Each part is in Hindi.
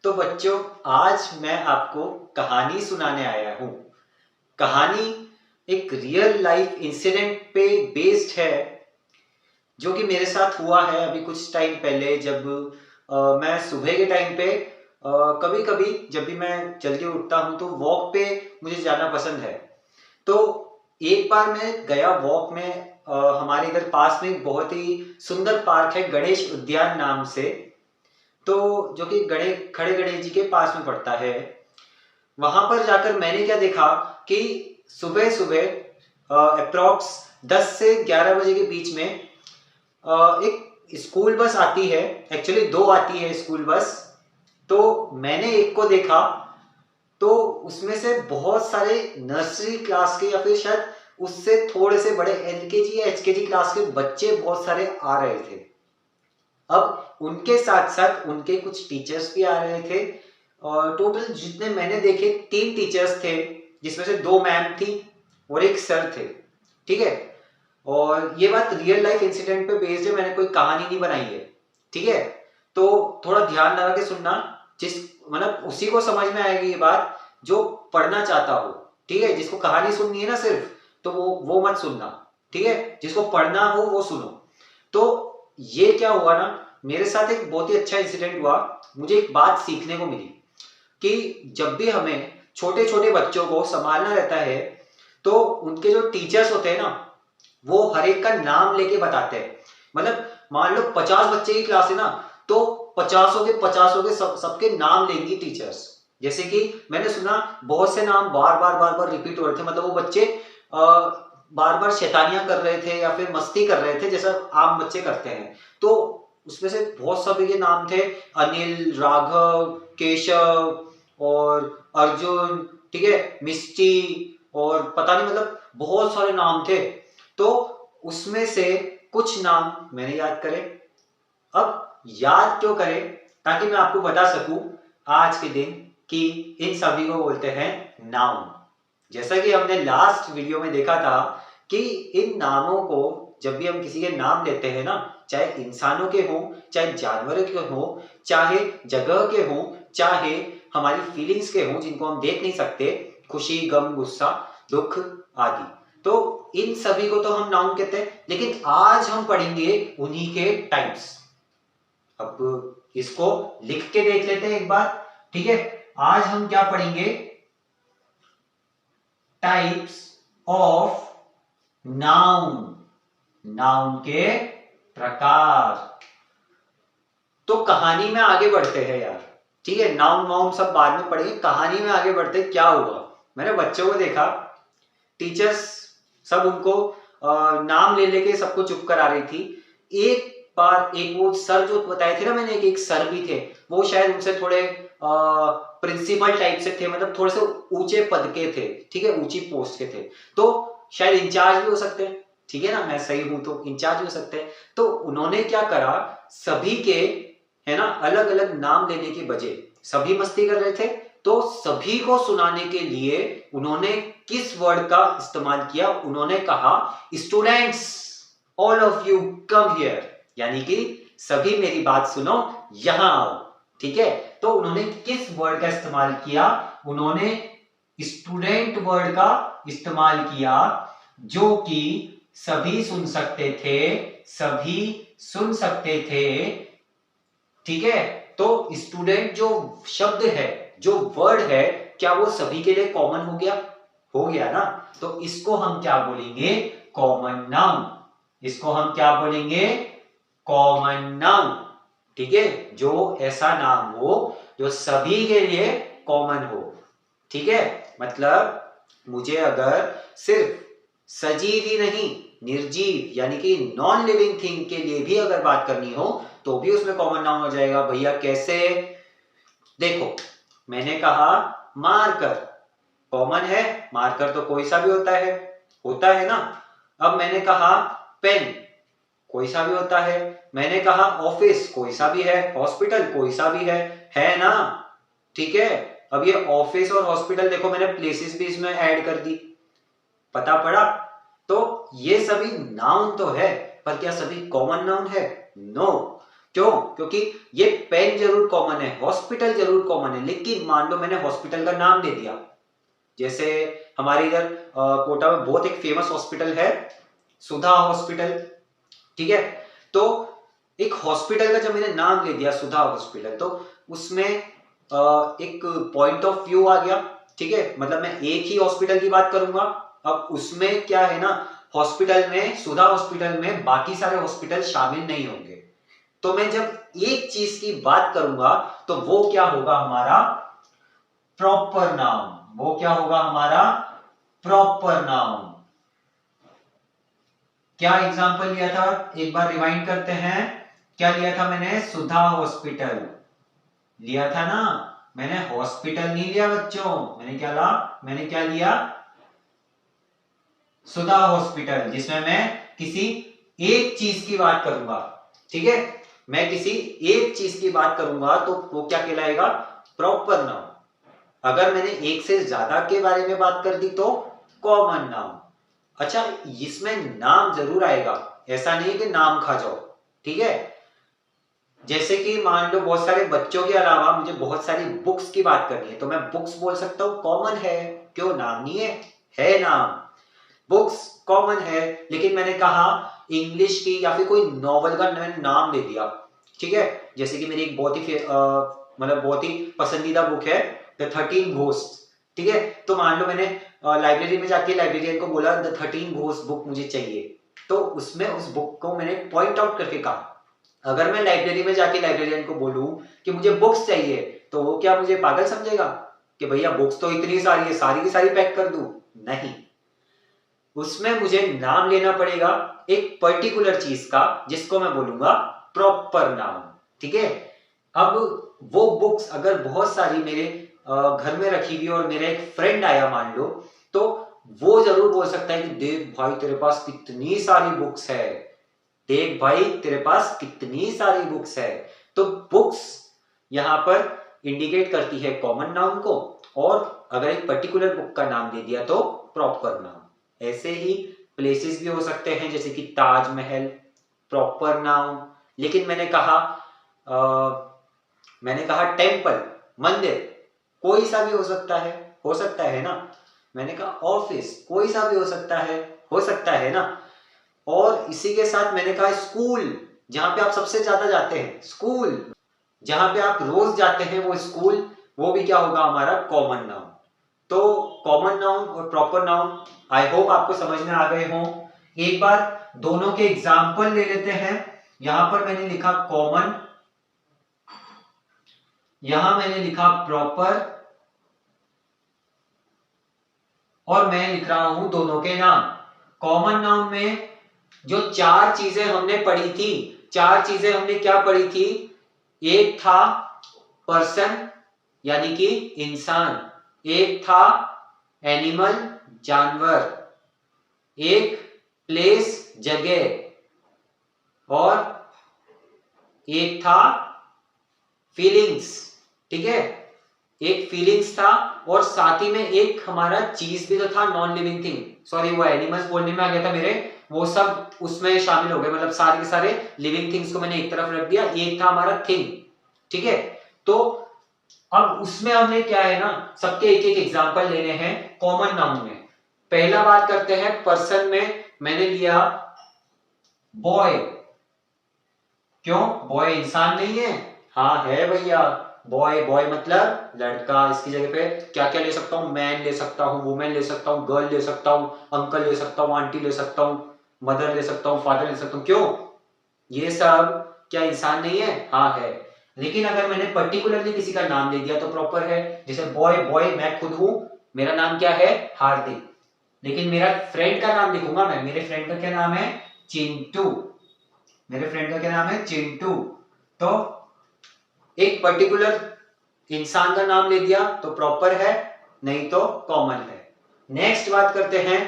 तो बच्चों, आज मैं आपको कहानी सुनाने आया हूँ। कहानी एक रियल लाइफ इंसिडेंट पे बेस्ड है, जो कि मेरे साथ हुआ है अभी कुछ टाइम पहले। जब मैं सुबह के टाइम पे कभी कभी जब भी मैं जल्दी उठता हूँ तो वॉक पे मुझे जाना पसंद है। तो एक बार मैं गया वॉक में। हमारे इधर पास में एक बहुत ही सुंदर पार्क है, गणेश उद्यान नाम से। तो जो कि खड़े गणेश जी के पास में पड़ता है। वहां पर जाकर मैंने क्या देखा कि सुबह सुबह अप्रोक्स 10 से 11 बजे के बीच में एक स्कूल बस आती है। एक्चुअली दो आती है स्कूल बस। तो मैंने एक को देखा, तो उसमें से बहुत सारे नर्सरी क्लास के या फिर शायद उससे थोड़े से बड़े एलकेजी या एचकेजी क्लास के बच्चे बहुत सारे आ रहे थे। अब उनके साथ साथ उनके कुछ टीचर्स भी आ रहे थे। और टोटल जितने मैंने देखे 3 टीचर्स थे, जिसमें से 2 मैम थी और एक सर थे। ठीक है। और ये बात रियल लाइफ इंसिडेंट पे बेस्ड है, मैंने कोई कहानी नहीं बनाई है। ठीक है। तो थोड़ा ध्यान लगा के सुनना, जिस मतलब उसी को समझ में आएगी ये बात जो पढ़ना चाहता हो। ठीक है। जिसको कहानी सुननी है ना सिर्फ, तो वो मत सुनना। ठीक है। जिसको पढ़ना हो वो सुनो। तो ये क्या हुआ ना, मेरे साथ एक बहुत ही अच्छा इंसिडेंट हुआ। मुझे एक बात सीखने को मिली कि जब भी हमें छोटे छोटे बच्चों को संभालना रहता है, तो उनके जो टीचर्स होते हैं ना, वो हर एक का नाम लेके बताते हैं। मतलब मान लो 50 बच्चे की क्लास है ना, तो 50 के सबके नाम लेंगी टीचर्स। जैसे कि मैंने सुना बहुत से नाम बार बार रिपीट हो रहे थे। मतलब वो बच्चे बार बार शैतानियां कर रहे थे या फिर मस्ती कर रहे थे, जैसा आम बच्चे करते हैं। तो उसमें से बहुत सभी के नाम थे, अनिल, राघव, केशव और अर्जुन। ठीक है, मिष्टी और पता नहीं, मतलब बहुत सारे नाम थे। तो उसमें से कुछ नाम मैंने याद करे। अब याद क्यों करें, ताकि मैं आपको बता सकूं आज के दिन कि इन सभी को बोलते हैं नाउन। जैसा कि हमने लास्ट वीडियो में देखा था कि इन नामों को जब भी हम किसी के नाम लेते हैं ना, चाहे इंसानों के हों, चाहे जानवरों के हों, चाहे जगह के हों, चाहे हमारी फीलिंग्स के हों जिनको हम देख नहीं सकते, खुशी, गम, गुस्सा, दुख आदि, तो इन सभी को तो हम नाउन कहते हैं। लेकिन आज हम पढ़ेंगे उन्हीं के टाइप्स। अब इसको लिख के देख लेते हैं एक बार। ठीक है। आज हम क्या पढ़ेंगे? टाइप्स ऑफ नाउन, नाउन के प्रकार। तो कहानी में आगे बढ़ते हैं यार। ठीक है, नाउन वाउन सब बाद में पढ़ेंगे, कहानी में आगे बढ़ते क्या हुआ। मैंने बच्चों को देखा, टीचर्स सब उनको नाम ले लेके सबको चुप करा रही थी। एक बार एक वो सर जो बताए थे ना मैंने, एक सर भी थे, वो शायद उनसे थोड़े प्रिंसिपल टाइप से थे, मतलब थोड़े से ऊंचे पद के थे। ठीक है, ऊंची पोस्ट के थे। तो शायद इंचार्ज भी हो सकते हैं। ठीक है ना, मैं सही हूं तो इंचार्ज भी हो सकते हैं। तो उन्होंने क्या करा, सभी के है ना अलग अलग नाम लेने के बजाय, सभी मस्ती कर रहे थे, तो सभी को सुनाने के लिए उन्होंने किस वर्ड का इस्तेमाल किया? उन्होंने कहा, students, all of you come here. यानी कि सभी मेरी बात सुनो, यहां आओ। ठीक है। तो उन्होंने किस वर्ड का इस्तेमाल किया? उन्होंने स्टूडेंट वर्ड का इस्तेमाल किया, जो कि सभी सुन सकते थे, सभी सुन सकते थे। ठीक है। तो स्टूडेंट जो शब्द है, जो वर्ड है, क्या वो सभी के लिए कॉमन हो गया? हो गया ना। तो इसको हम क्या बोलेंगे? Common noun. इसको हम क्या बोलेंगे? Common noun. ठीक है, जो ऐसा नाम हो जो सभी के लिए कॉमन हो। ठीक है। मतलब मुझे अगर सिर्फ सजीव ही नहीं, निर्जीव यानी कि नॉन लिविंग थिंग के लिए भी अगर बात करनी हो, तो भी उसमें कॉमन नाउन हो जाएगा। भैया कैसे? देखो, मैंने कहा मार्कर कॉमन है, मार्कर तो कोई सा भी होता है ना। अब मैंने कहा पेन, कोई सा भी होता है। मैंने कहा ऑफिस, कोई सा भी है। हॉस्पिटल, कोई सा भी है ना। ठीक है। अब ये ऑफिस और हॉस्पिटल, देखो मैंने प्लेसेस भी इसमें ऐड कर दी, पता पड़ा। तो ये सभी नाउन तो है, पर क्या सभी कॉमन नाउन है? नो। क्यों? क्योंकि ये पेन जरूर कॉमन है, हॉस्पिटल जरूर कॉमन है, लेकिन मान लो मैंने हॉस्पिटल का नाम दे दिया, जैसे हमारे इधर कोटा में बहुत एक फेमस हॉस्पिटल है, सुधा हॉस्पिटल, ठीक है। तो एक हॉस्पिटल का जब मैंने नाम ले दिया सुधा हॉस्पिटल, तो उसमें एक पॉइंट ऑफ व्यू आ गया, ठीक है। मतलब मैं एक ही हॉस्पिटल की बात करूंगा। अब उसमें क्या है ना, हॉस्पिटल में, सुधा हॉस्पिटल में बाकी सारे हॉस्पिटल शामिल नहीं होंगे। तो मैं जब एक चीज की बात करूंगा तो वो क्या होगा हमारा प्रॉपर नाउन, वो क्या होगा हमारा प्रॉपर नाउन। क्या एग्जांपल लिया था, एक बार रिवाइंड करते हैं। क्या लिया था मैंने? सुधा हॉस्पिटल लिया था ना, मैंने हॉस्पिटल नहीं लिया बच्चों, मैंने क्या लिया? सुधा हॉस्पिटल, जिसमें मैं किसी एक चीज की बात करूंगा, ठीक है। मैं किसी एक चीज की बात करूंगा तो वो क्या कहलाएगा? Proper noun. अगर मैंने एक से ज्यादा के बारे में बात कर दी तो कॉमन नाउन। अच्छा, इसमें नाम जरूर आएगा, ऐसा नहीं कि नाम खा जाओ, ठीक है। जैसे कि मान लो बहुत सारे बच्चों के अलावा मुझे बहुत सारी बुक्स की बात करनी है, तो मैं बुक्स बोल सकता हूं, कॉमन है। क्यों? नाम नहीं है, है नाम। बुक्स कॉमन है, लेकिन मैंने कहा इंग्लिश की या फिर कोई नॉवल का मैंने नाम ले दिया, ठीक है। जैसे कि मेरी एक बहुत ही मतलब बहुत ही पसंदीदा बुक है द 13 घोस्ट, ठीक है। तो मान लो मैंने लाइब्रेरी में जाके लाइब्रेरियन को बोला द 13 घोस्ट बुक मुझे चाहिए, तो उसमें उस बुक को मैंने पॉइंट आउट करके कहा। अगर मैं लाइब्रेरी में जाके लाइब्रेरियन को बोलूं कि मुझे बुक्स चाहिए, तो वो क्या मुझे पागल समझेगा कि भैया बुक्स तो इतनी सारी है, सारी की सारी पैक कर दूं? नहीं, उसमें मुझे नाम लेना पड़ेगा एक पर्टिकुलर चीज का, जिसको मैं बोलूंगा प्रॉपर नाउन, ठीक है। अब वो बुक्स अगर बहुत सारी मेरे घर में रखी हुई और मेरा एक फ्रेंड आया मान लो, तो वो जरूर बोल सकता है कि देख भाई तेरे पास कितनी सारी बुक्स है, देख भाई तेरे पास कितनी सारी बुक्स है। तो बुक्स यहां पर इंडिकेट करती है कॉमन नाउन को, और अगर एक पर्टिकुलर बुक का नाम दे दिया तो प्रॉपर नाउन। ऐसे ही प्लेसेस भी हो सकते हैं, जैसे कि ताजमहल, प्रॉपर नाउन। लेकिन मैंने कहा टेम्पल, मंदिर, कोई सा भी हो सकता है ना। मैंने कहा ऑफिस, कोई सा भी हो सकता है ना। और इसी के साथ मैंने कहा स्कूल, जहां पे आप सबसे ज्यादा जाते हैं, स्कूल जहां पे आप रोज जाते हैं वो स्कूल, वो भी क्या होगा हमारा कॉमन नाउन। तो कॉमन नाउन और प्रॉपर नाउन आई होप आपको समझ में आ गए हों। एक बार दोनों के एग्जाम्पल ले लेते हैं। यहां पर मैंने लिखा कॉमन, यहां मैंने लिखा प्रॉपर, और मैं लिख रहा हूं दोनों के नाम। कॉमन नाउन में जो चार चीजें हमने पढ़ी थी, चार चीजें हमने क्या पढ़ी थी? एक था पर्सन यानी कि इंसान, एक था एनिमल जानवर, एक प्लेस जगह, और एक था फीलिंग्स, ठीक है। एक फीलिंग्स था, और साथ ही में एक हमारा चीज भी तो था, नॉन लिविंग थिंग। सॉरी, वो एनिमल्स बोलने में आ गया था मेरे, वो सब उसमें शामिल हो गए, मतलब सारे के सारे लिविंग थिंग्स को मैंने एक तरफ रख दिया, एक था हमारा थिंग, ठीक है। तो अब उसमें हमने क्या है ना, सबके एक एक एग्जांपल लेने हैं कॉमन नाउन में। पहला बात करते हैं पर्सन में, मैंने लिया बॉय। क्यों? बॉय इंसान नहीं है? हाँ है भैया, बॉय, बॉय मतलब लड़का। इसकी जगह पे क्या क्या ले सकता हूँ? मैन ले सकता हूँ, वुमेन ले सकता हूँ, गर्ल ले सकता हूँ, अंकल ले सकता हूँ, आंटी ले सकता हूँ, मदर ले सकता हूँ, फादर ले सकता हूँ। क्यों? ये सब क्या इंसान नहीं है? हाँ है। लेकिन अगर मैंने पर्टिकुलरली किसी का नाम ले दिया तो प्रॉपर है। जैसे बॉय, बॉय मैं खुद हूं, मेरा नाम क्या है? हार्दिक। लेकिन मेरा फ्रेंड का नाम लिखूंगा मैं, मेरे फ्रेंड का क्या नाम है? चिंटू। मेरे फ्रेंड का क्या नाम है? चिंटू। तो एक पर्टिकुलर इंसान का नाम ले दिया तो प्रॉपर है, नहीं तो कॉमन है। नेक्स्ट बात करते हैं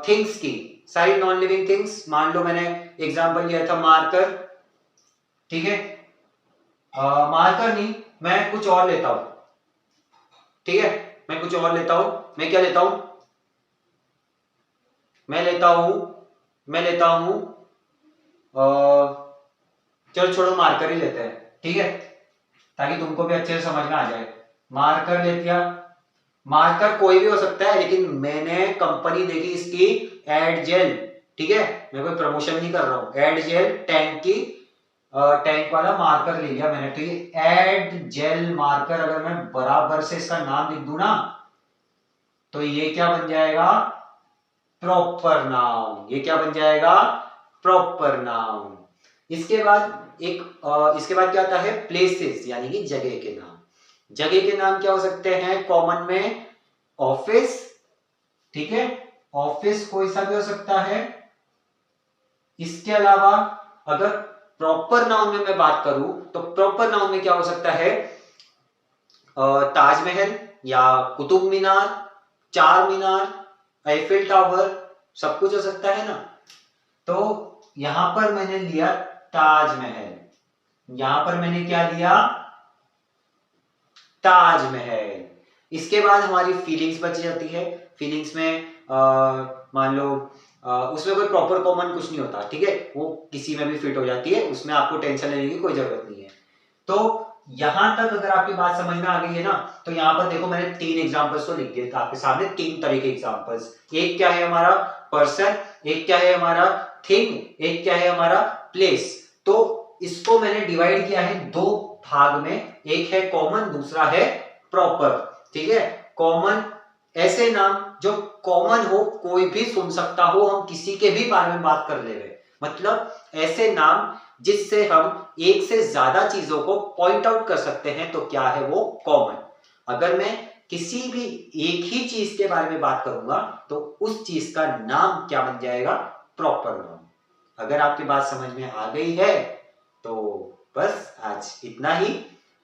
थिंग्स की, सारी नॉन लिविंग थिंग्स। मान लो मैंने एग्जांपल लिया था मार्कर, ठीक है। मार्कर नहीं, मैं कुछ और लेता हूं, ठीक है। मैं कुछ और लेता हूं, मैं क्या लेता हूं? मैं लेता हूं चलो छोड़ो, मार्कर ही लेते हैं, ठीक है, ताकि तुमको भी अच्छे से समझ में आ जाए। मार्कर ले लिया, मार्कर कोई भी हो सकता है, लेकिन मैंने कंपनी देखी इसकी एडजेल, ठीक है, मैं कोई प्रमोशन नहीं कर रहा हूं। एडजेल टैंक की टैंक वाला मार्कर ले लिया मैंने। तो ये एडजेल मार्कर, अगर मैं बराबर से इसका नाम लिख दूं ना, तो ये क्या बन जाएगा, प्रॉपर नाउन। ये क्या बन जाएगा, प्रॉपर नाउन। इसके बाद इसके बाद क्या आता है, प्लेसेस, यानी कि जगह के नाम। जगह के नाम क्या हो सकते हैं कॉमन में, ऑफिस, ठीक है, ऑफिस कोई सा भी हो सकता है। इसके अलावा अगर प्रॉपर नाउन में मैं बात करूं, तो प्रॉपर नाउन में क्या हो सकता है, ताजमहल या कुतुब मीनार, चार मीनार, आईफिल टावर, सब कुछ हो सकता है ना। तो यहां पर मैंने लिया ताजमहल, यहां पर मैंने क्या लिया, ताजमहल। इसके बाद हमारी फीलिंग्स बच जाती है। फीलिंग्स में मान लो उसमें कोई प्रॉपर कॉमन कुछ नहीं होता, ठीक है, वो किसी में भी फिट हो जाती है, उसमें आपको टेंशन लेने की कोई जरूरत नहीं है। तो यहां तक अगर आपकी बात समझ में आ गई है ना, तो यहां पर देखो मैंने 3 एग्जांपल्स तो लिख दिए आपके सामने, 3 तरह के एग्जांपल्स। एक क्या है हमारा पर्सन, एक क्या है हमारा थिंग, एक क्या है हमारा प्लेस। तो इसको मैंने डिवाइड किया है 2 भाग में, एक है कॉमन, दूसरा है प्रॉपर, ठीक है। कॉमन ऐसे नाम जो कॉमन हो, कोई भी सुन सकता हो, हम किसी के भी बारे में बात कर ले रहे, मतलब ऐसे नाम जिससे हम एक से ज्यादा चीजों को पॉइंट आउट कर सकते हैं, तो क्या है वो कॉमन। अगर मैं किसी भी एक ही चीज के बारे में बात करूंगा, तो उस चीज का नाम क्या बन जाएगा, प्रॉपर नाउन। अगर आपकी बात समझ में आ गई है तो बस आज इतना ही।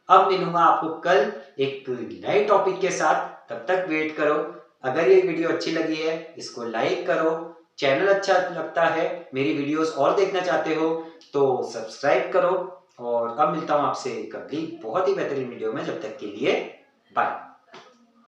अब मिलूंगा आपको कल एक नए टॉपिक के साथ, तब तक वेट करो। अगर ये वीडियो अच्छी लगी है, इसको लाइक करो। चैनल अच्छा लगता है, मेरी वीडियोस और देखना चाहते हो तो सब्सक्राइब करो। और अब मिलता हूं आपसे कभी बहुत ही बेहतरीन वीडियो में, जब तक के लिए बाय।